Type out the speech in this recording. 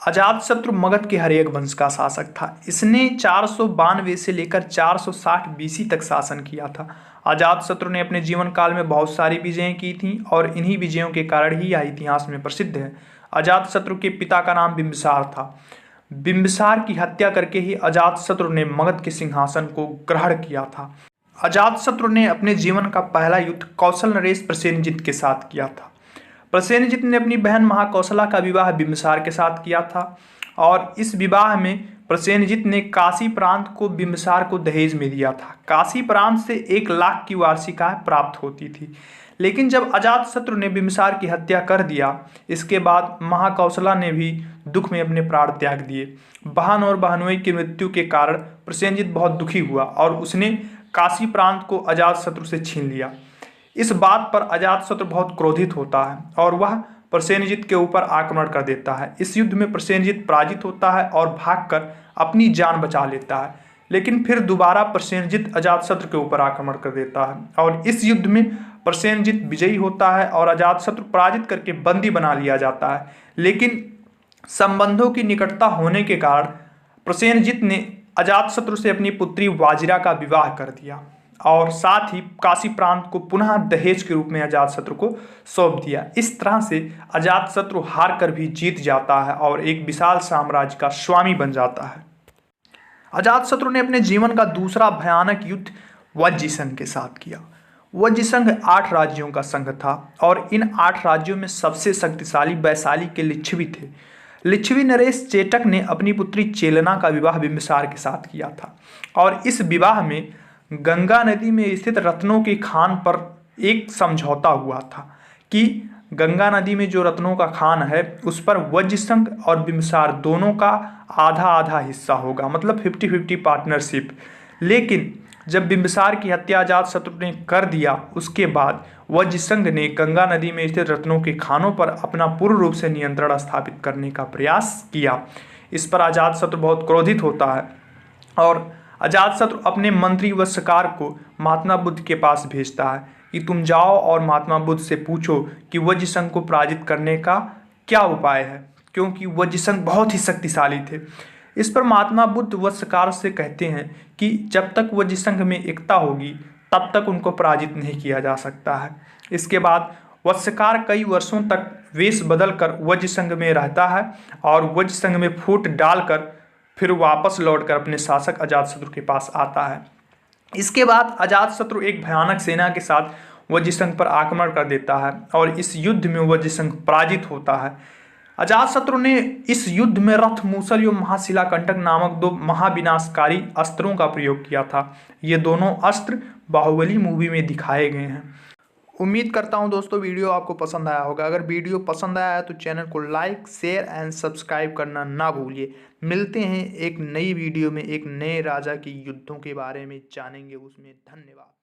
अजातशत्रु मगध के हर्यक वंश का शासक था। इसने 492 से लेकर 460 बीसी तक शासन किया था। अजातशत्रु ने अपने जीवन काल में बहुत सारी विजयें की थीं और इन्हीं विजयों के कारण ही यह इतिहास में प्रसिद्ध है। अजातशत्रु के पिता का नाम बिंबिसार था। बिंबिसार की हत्या करके ही अजातशत्रु ने मगध के सिंहासन को ग्रहण किया था। अजातशत्रु ने अपने जीवन का पहला युद्ध कौशल नरेश प्रसेनजित के साथ किया था। प्रसेनजित ने अपनी बहन महाकौशला का विवाह बिंबिसार के साथ किया था और इस विवाह में प्रसेनजित ने काशी प्रांत को बिंबिसार को दहेज में दिया था। काशी प्रांत से 1 लाख की वार्षिक आय प्राप्त होती थी। लेकिन जब अजातशत्रु ने बिंबिसार की हत्या कर दिया, इसके बाद महाकौशला ने भी दुख में अपने प्राण त्याग दिए। बहन और बहनोई की मृत्यु के कारण प्रसेनजित बहुत दुखी हुआ और उसने काशी प्रांत को अजातशत्रु से छीन लिया। इस बात पर अजातशत्रु बहुत क्रोधित होता है और वह प्रसेनजित के ऊपर आक्रमण कर देता है। इस युद्ध में प्रसेनजित पराजित होता है और भागकर अपनी जान बचा लेता है। लेकिन फिर दोबारा प्रसेनजित अजातशत्रु के ऊपर आक्रमण कर देता है और इस युद्ध में प्रसेनजित विजयी होता है और अजातशत्रु पराजित करके बंदी बना लिया जाता है। लेकिन संबंधों की निकटता होने के कारण प्रसेनजित ने अजातशत्रु से अपनी पुत्री वाजिरा का विवाह कर दिया और साथ ही काशी प्रांत को पुनः दहेज के रूप में अजातशत्रु को सौंप दिया। इस तरह से अजातशत्रु हार कर भी जीत जाता है और एक विशाल साम्राज्य का स्वामी बन जाता है। अजातशत्रु ने अपने जीवन का दूसरा भयानक युद्ध वज्रसंघ के साथ किया। वज्रसंघ 8 राज्यों का संघ था और इन 8 राज्यों में सबसे शक्तिशाली वैशाली के लिच्छवी थे। लिच्छवी नरेश चेटक ने अपनी पुत्री चेलना का विवाह बिंबिसार के साथ किया था और इस विवाह में गंगा नदी में स्थित रत्नों की खान पर एक समझौता हुआ था कि गंगा नदी में जो रत्नों का खान है उस पर वज्रसंघ और बिंबिसार दोनों का आधा आधा हिस्सा होगा, मतलब 50-50 पार्टनरशिप। लेकिन जब बिंबिसार की हत्या अजातशत्रु ने कर दिया, उसके बाद वज्रसंघ ने गंगा नदी में स्थित रत्नों के खानों पर अपना पूर्ण रूप से नियंत्रण स्थापित करने का प्रयास किया। इस पर अजातशत्रु बहुत क्रोधित होता है और अजातशत्रु अपने मंत्री वत्सकार को महात्मा बुद्ध के पास भेजता है कि तुम जाओ और महात्मा बुद्ध से पूछो कि वज्रसंघ को पराजित करने का क्या उपाय है, क्योंकि वज्रसंघ बहुत ही शक्तिशाली थे। इस पर महात्मा बुद्ध वत्सकार से कहते हैं कि जब तक वज्रसंघ में एकता होगी तब तक उनको पराजित नहीं किया जा सकता है। इसके बाद वत्सकार कई वर्षों तक वेश बदलकर वज्रसंघ में रहता है और वज्रसंघ में फूट डालकर फिर वापस लौटकर अपने शासक अजातशत्रु के पास आता है। इसके बाद अजातशत्रु एक भयानक सेना के साथ वज्रसंघ पर आक्रमण कर देता है और इस युद्ध में वज्रसंघ पराजित होता है। अजातशत्रु ने इस युद्ध में रथ मूसल एवं महाशिलाकंटक नामक 2 महाविनाशकारी अस्त्रों का प्रयोग किया था। ये दोनों अस्त्र बाहुबली मूवी में दिखाए गए हैं। उम्मीद करता हूं दोस्तों वीडियो आपको पसंद आया होगा। अगर वीडियो पसंद आया है तो चैनल को लाइक, शेयर एंड सब्सक्राइब करना ना भूलिए। मिलते हैं एक नई वीडियो में एक नए राजा की युद्धों के बारे में जानेंगे। उसमें धन्यवाद।